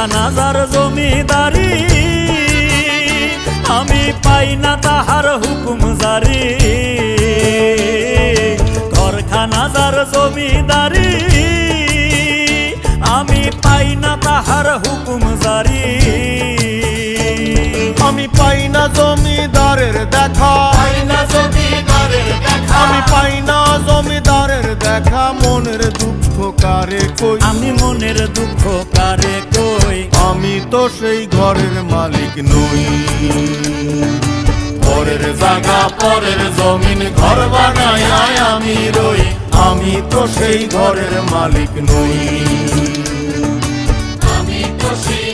ঘরখানা যার জমিদারি আমি পাই না তাহার হুকুম জারি ঘরখানা যার জমিদারি আমি পাই না তাহার হুকুম জারি আমি পাই না জমিদারের দেখা আমি পাই না জমিদারের দেখা মনের দুঃখ কারে কই আমি মনের দুঃখ কারে কই আমি তো সেই ঘরের মালিক নই পরের জায়গা পরের জমিন ঘর বানাই আমি রই আমি তো সেই ঘরের মালিক নই আমি তো সেই